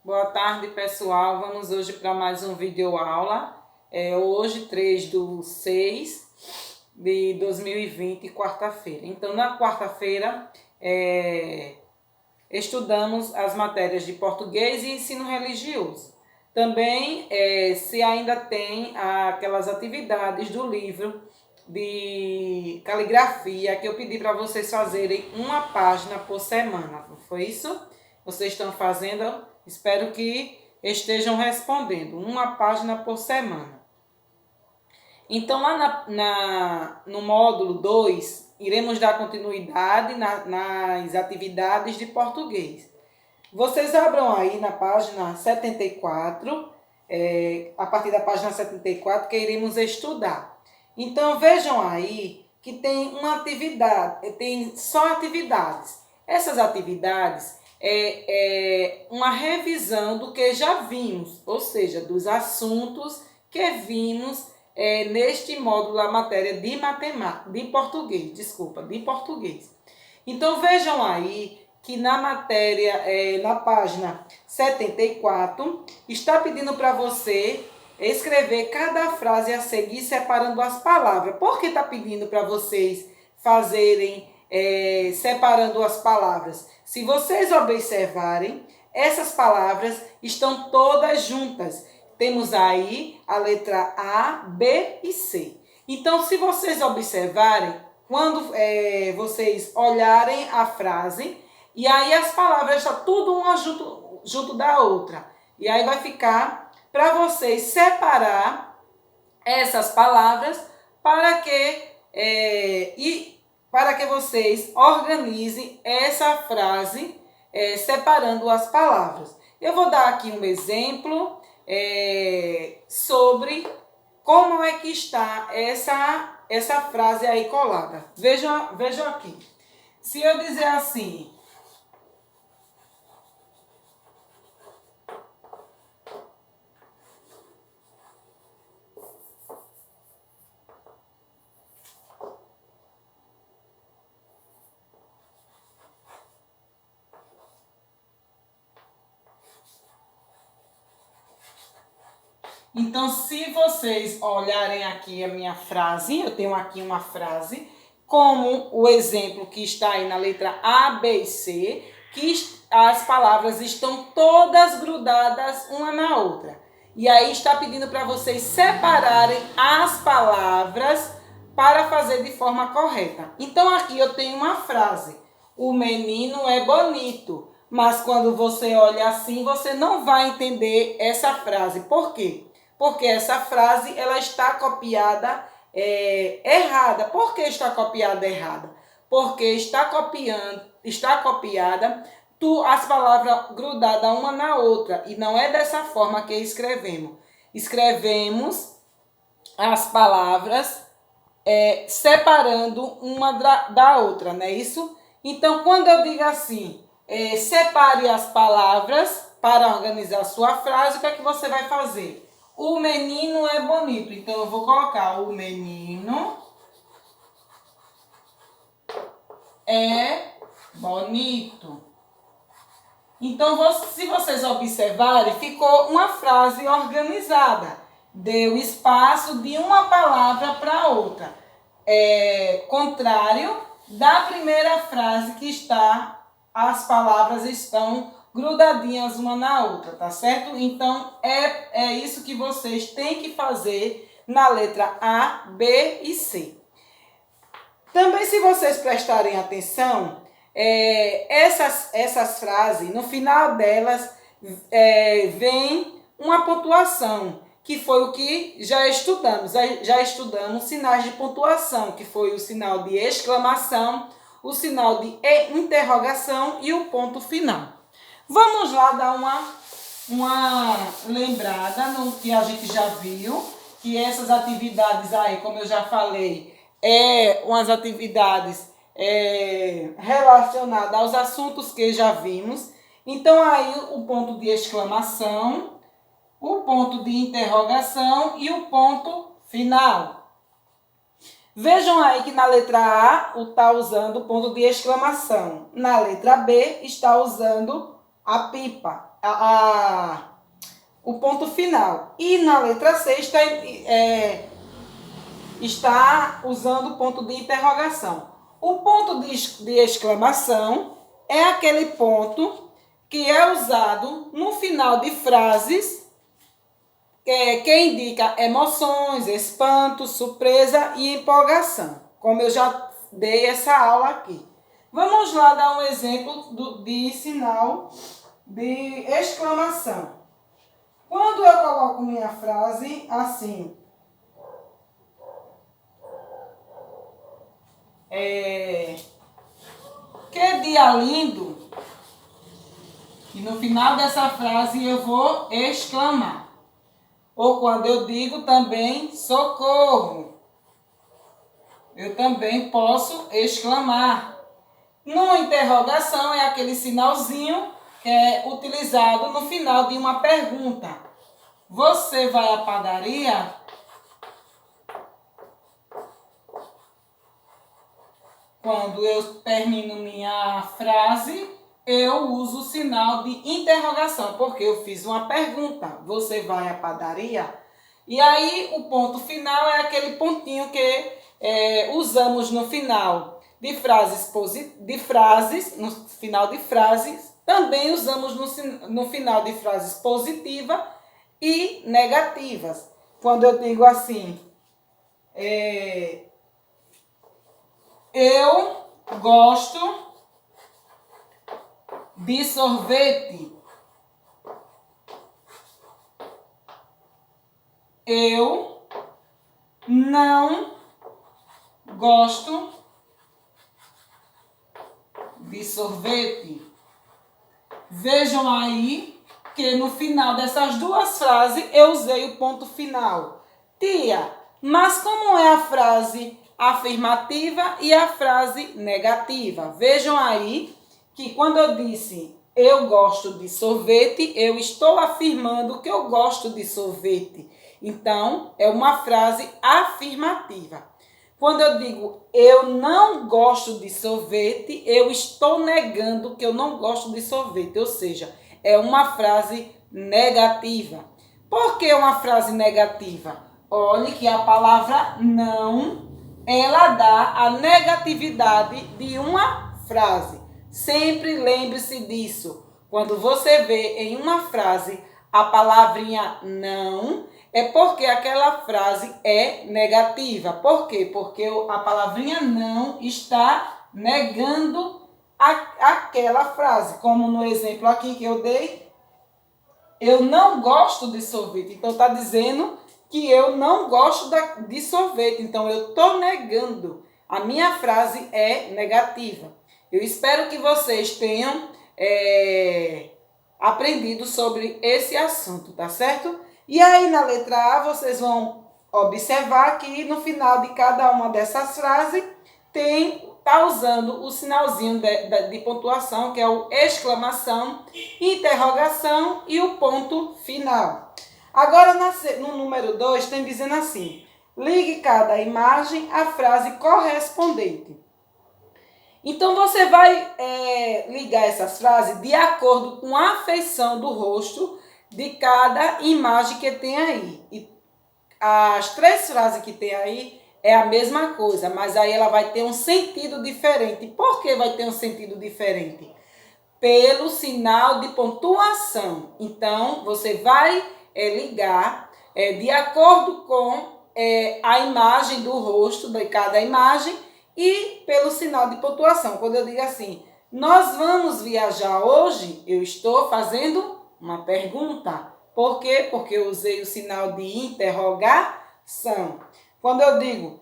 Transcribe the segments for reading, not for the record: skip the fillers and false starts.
Boa tarde, pessoal. Vamos hoje para mais um vídeo aula. Hoje, 3/6/2020, quarta-feira. Então, na quarta-feira, estudamos as matérias de português e ensino religioso. Também, se ainda tem aquelas atividades do livro de caligrafia que eu pedi para vocês fazerem uma página por semana. Não foi isso? Vocês estão fazendo? Espero que estejam respondendo. Uma página por semana. Então, lá no módulo 2, iremos dar continuidade nas atividades de português. Vocês abram aí na página 74, a partir da página 74, que iremos estudar. Então, vejam aí que tem uma atividade, tem só atividades. Essas atividades é uma revisão do que já vimos, ou seja, dos assuntos que vimos neste módulo, a matéria de matemática, de português. Então, vejam aí que na matéria, na página 74, está pedindo para você escrever cada frase a seguir separando as palavras. Por que está pedindo para vocês fazerem separando as palavras? Se vocês observarem, essas palavras estão todas juntas. Temos aí a letra A, B e C. Então, se vocês observarem, quando vocês olharem a frase, e aí as palavras estão tudo uma junto da outra. E aí vai ficar para vocês separar essas palavras para que vocês organizem essa frase separando as palavras. Eu vou dar aqui um exemplo sobre como é que está essa frase aí colada. Vejam aqui. Se eu dizer assim: então, se vocês olharem aqui a minha frase, eu tenho aqui uma frase, como o exemplo que está aí na letra A, B e C, que as palavras estão todas grudadas uma na outra. E aí está pedindo para vocês separarem as palavras para fazer de forma correta. Então, aqui eu tenho uma frase: o menino é bonito. Mas quando você olha assim, você não vai entender essa frase. Por quê? Porque essa frase ela está copiada errada. Por que está copiada errada? Porque está copiada as palavras grudadas uma na outra. E não é dessa forma que escrevemos. Escrevemos as palavras separando uma da outra, não é isso? Então, quando eu digo assim, separe as palavras para organizar a sua frase, o que é que você vai fazer? O menino é bonito. Então, eu vou colocar: o menino é bonito. Então, se vocês observarem, ficou uma frase organizada. Deu espaço de uma palavra para outra. Contrário da primeira frase que as palavras estão grudadinhas uma na outra, tá certo? Então, é isso que vocês têm que fazer na letra A, B e C. Também, se vocês prestarem atenção, essas frases, no final delas, vem uma pontuação, que foi o que já estudamos. Já estudamos sinais de pontuação, que foi o sinal de exclamação, o sinal de interrogação e o ponto final. Vamos lá dar uma lembrada no que a gente já viu, que essas atividades aí, como eu já falei, umas atividades relacionadas aos assuntos que já vimos. Então, aí o ponto de exclamação, o ponto de interrogação e o ponto final. Vejam aí que na letra A está usando o ponto de exclamação. Na letra B está usando a pipa. o ponto final. E na letra C está usando o ponto de interrogação. O ponto de exclamação é aquele ponto que é usado no final de frases que indica emoções, espanto, surpresa e empolgação, como eu já dei essa aula aqui. Vamos lá dar um exemplo de sinal de exclamação. Quando eu coloco minha frase assim, que dia lindo, e no final dessa frase eu vou exclamar. Ou quando eu digo também socorro, eu também posso exclamar. No interrogação é aquele sinalzinho que é utilizado no final de uma pergunta. Você vai à padaria? Quando eu termino minha frase, eu uso o sinal de interrogação, porque eu fiz uma pergunta. Você vai à padaria? E aí o ponto final é aquele pontinho que usamos no final de frases, no final de frases, também usamos no final de frases positivas e negativas. Quando eu digo assim, eu gosto de sorvete. Eu não gosto de sorvete. Vejam aí que no final dessas duas frases eu usei o ponto final. Tia, mas como é a frase afirmativa e a frase negativa? Vejam aí que quando eu disse eu gosto de sorvete, eu estou afirmando que eu gosto de sorvete. Então, é uma frase afirmativa. Quando eu digo eu não gosto de sorvete, eu estou negando que eu não gosto de sorvete. Ou seja, é uma frase negativa. Por que uma frase negativa? Olhe que a palavra não, ela dá a negatividade de uma frase. Sempre lembre-se disso. Quando você vê em uma frase a palavrinha não, é porque aquela frase é negativa. Por quê? Porque a palavrinha não está negando aquela frase. Como no exemplo aqui que eu dei, eu não gosto de sorvete. Então, está dizendo que eu não gosto de sorvete. Então, eu estou negando. A minha frase é negativa. Eu espero que vocês tenham aprendido sobre esse assunto, tá certo? E aí, na letra A, vocês vão observar que no final de cada uma dessas frases está usando o sinalzinho de pontuação, que é o exclamação, interrogação e o ponto final. Agora, no número 2, tem dizendo assim: ligue cada imagem à frase correspondente. Então, você vai ligar essas frases de acordo com a feição do rosto de cada imagem que tem aí. E as 3 frases que tem aí é a mesma coisa, mas aí ela vai ter um sentido diferente. Por que vai ter um sentido diferente? Pelo sinal de pontuação. Então, você vai ligar de acordo com a imagem do rosto de cada imagem e pelo sinal de pontuação. Quando eu digo assim, nós vamos viajar hoje, eu estou fazendo uma pergunta. Por quê? Porque eu usei o sinal de interrogação. Quando eu digo,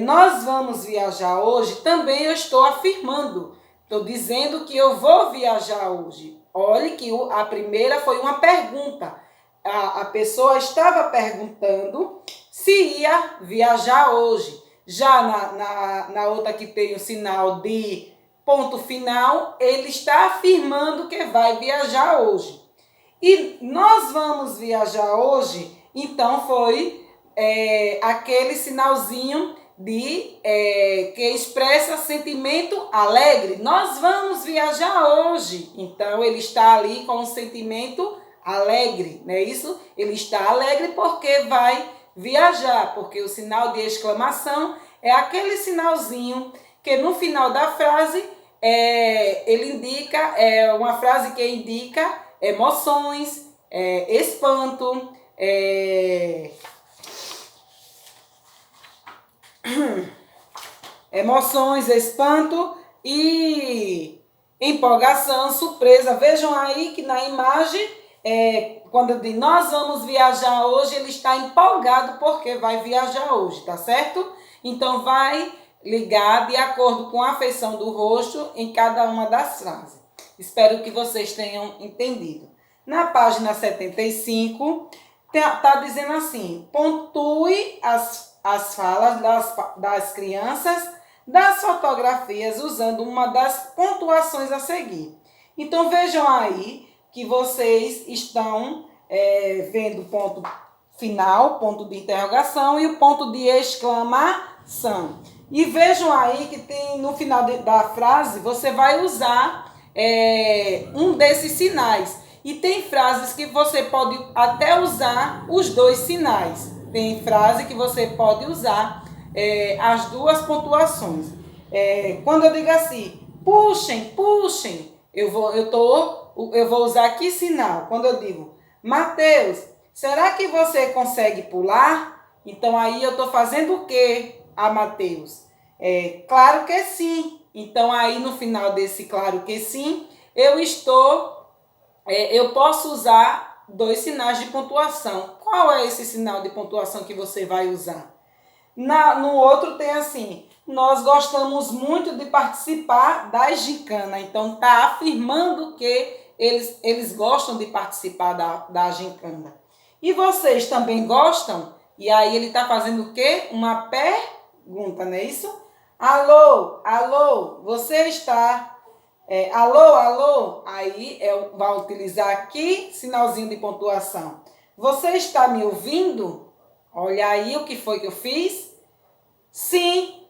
nós vamos viajar hoje, também eu estou afirmando. Estou dizendo que eu vou viajar hoje. Olhe que a primeira foi uma pergunta. A pessoa estava perguntando se ia viajar hoje. Já na outra que tem o sinal de ponto final, ele está afirmando que vai viajar hoje. E nós vamos viajar hoje, então foi aquele sinalzinho que expressa sentimento alegre. Nós vamos viajar hoje. Então, ele está ali com um sentimento alegre, não é isso? Ele está alegre porque vai viajar, porque o sinal de exclamação é aquele sinalzinho que no final da frase ele indica, uma frase que indica emoções, espanto, emoções, espanto e empolgação, surpresa. Vejam aí que na imagem, quando eu digo nós vamos viajar hoje, ele está empolgado porque vai viajar hoje, tá certo? Então vai ligar de acordo com a afeição do rosto em cada uma das frases. Espero que vocês tenham entendido. Na página 75, está dizendo assim: pontue as falas das crianças das fotografias usando uma das pontuações a seguir. Então vejam aí que vocês estão vendo o ponto final, ponto de interrogação e o ponto de exclamação. E vejam aí que tem no final da frase, você vai usar um desses sinais. E tem frases que você pode até usar os dois sinais. Tem frase que você pode usar as duas pontuações. Quando eu digo assim, puxem, puxem, eu vou usar que sinal? Quando eu digo, Mateus, será que você consegue pular? Então aí eu estou fazendo o quê a Mateus? Claro que sim. Então aí no final desse claro que sim, eu posso usar dois sinais de pontuação. Qual é esse sinal de pontuação que você vai usar? No outro tem assim, nós gostamos muito de participar da gincana. Então está afirmando que eles gostam de participar da gincana. E vocês também gostam? E aí ele está fazendo o quê? Uma pergunta, não é isso? Alô, alô, você está... alô, alô, aí vai utilizar aqui sinalzinho de pontuação. Você está me ouvindo? Olha aí o que foi que eu fiz. Sim,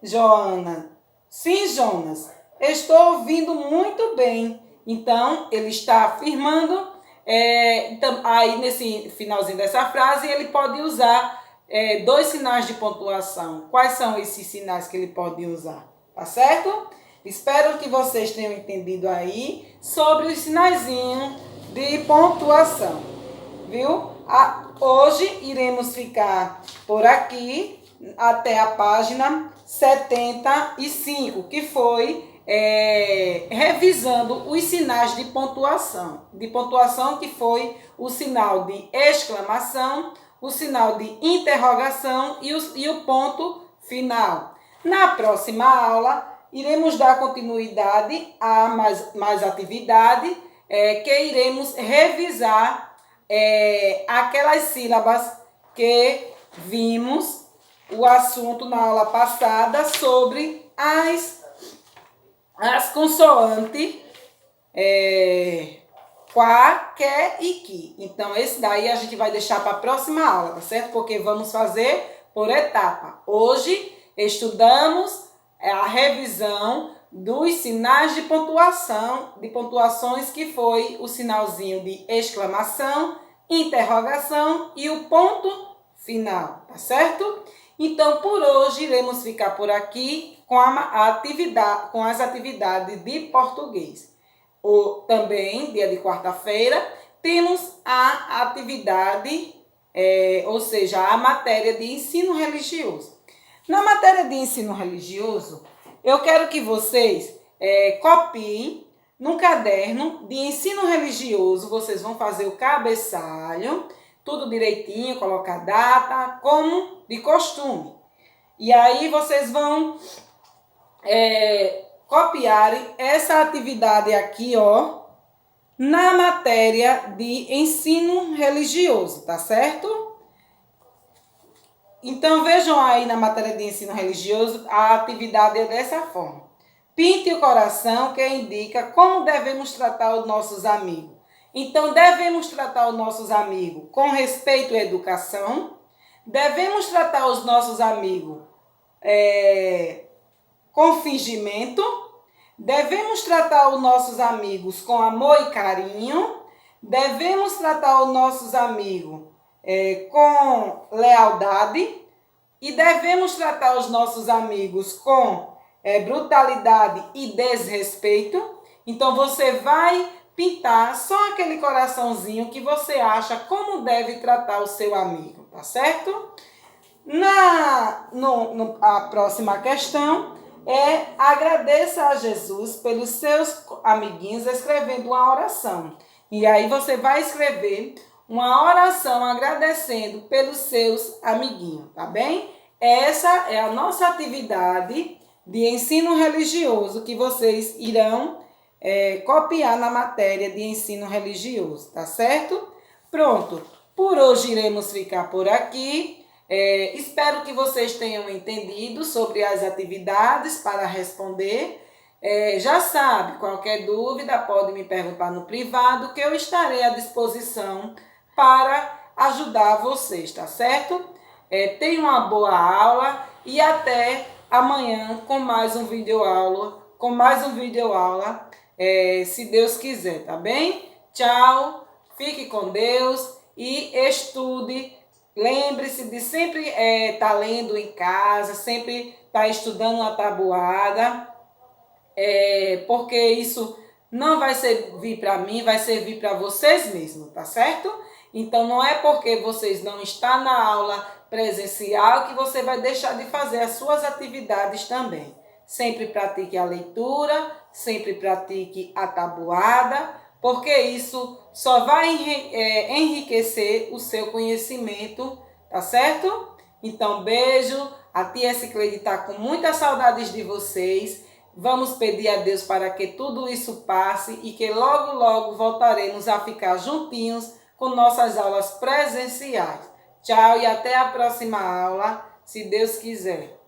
Joana. Sim, Jonas. Estou ouvindo muito bem. Então, ele está afirmando. Então, aí, nesse finalzinho dessa frase, ele pode usar dois sinais de pontuação. Quais são esses sinais que ele pode usar? Tá certo? Espero que vocês tenham entendido aí sobre os sinaizinhos de pontuação. Viu? Hoje iremos ficar por aqui até a página 75, que foi revisando os sinais de pontuação. De pontuação que foi o sinal de exclamação, o sinal de interrogação e o ponto final. Na próxima aula, iremos dar continuidade a mais atividade, que iremos revisar aquelas sílabas que vimos o assunto na aula passada sobre as consoantes quá, que e que. Então, esse daí a gente vai deixar para a próxima aula, tá certo? Porque vamos fazer por etapa. Hoje, estudamos a revisão dos sinais de pontuação, de pontuações, que foi o sinalzinho de exclamação, interrogação e o ponto final, tá certo? Então, por hoje, iremos ficar por aqui com as atividades de português. Também, dia de quarta-feira, temos a atividade, ou seja, a matéria de ensino religioso. Na matéria de ensino religioso, eu quero que vocês copiem no caderno de ensino religioso. Vocês vão fazer o cabeçalho, tudo direitinho, colocar data, como de costume. E aí vocês vão copiarem essa atividade aqui, ó, na matéria de ensino religioso, tá certo? Então, vejam aí na matéria de ensino religioso, a atividade é dessa forma. Pinte o coração, que indica como devemos tratar os nossos amigos. Então, devemos tratar os nossos amigos com respeito à educação. Devemos tratar os nossos amigos com fingimento. Devemos tratar os nossos amigos com amor e carinho. Devemos tratar os nossos amigos com lealdade. E devemos tratar os nossos amigos com brutalidade e desrespeito. Então, você vai pintar só aquele coraçãozinho que você acha como deve tratar o seu amigo, tá certo? A próxima questão é: agradeça a Jesus pelos seus amiguinhos, escrevendo uma oração. E aí você vai escrever uma oração agradecendo pelos seus amiguinhos, tá bem? Essa é a nossa atividade de ensino religioso que vocês irão copiar na matéria de ensino religioso, tá certo? Pronto, por hoje iremos ficar por aqui. Espero que vocês tenham entendido sobre as atividades para responder. Já sabe, qualquer dúvida pode me perguntar no privado, que eu estarei à disposição para ajudar vocês, tá certo? Tenha uma boa aula e até amanhã com mais um videoaula, se Deus quiser, tá bem? Tchau, fique com Deus e estude. Lembre-se de sempre estar lendo em casa, sempre estar estudando uma tabuada, porque isso não vai servir para mim, vai servir para vocês mesmos, tá certo? Então, não é porque vocês não estão na aula presencial que você vai deixar de fazer as suas atividades também. Sempre pratique a leitura, sempre pratique a tabuada, porque isso só vai enriquecer o seu conhecimento, tá certo? Então, beijo. A tia Cicleide está com muitas saudades de vocês. Vamos pedir a Deus para que tudo isso passe e que logo, logo voltaremos a ficar juntinhos com nossas aulas presenciais. Tchau e até a próxima aula, se Deus quiser.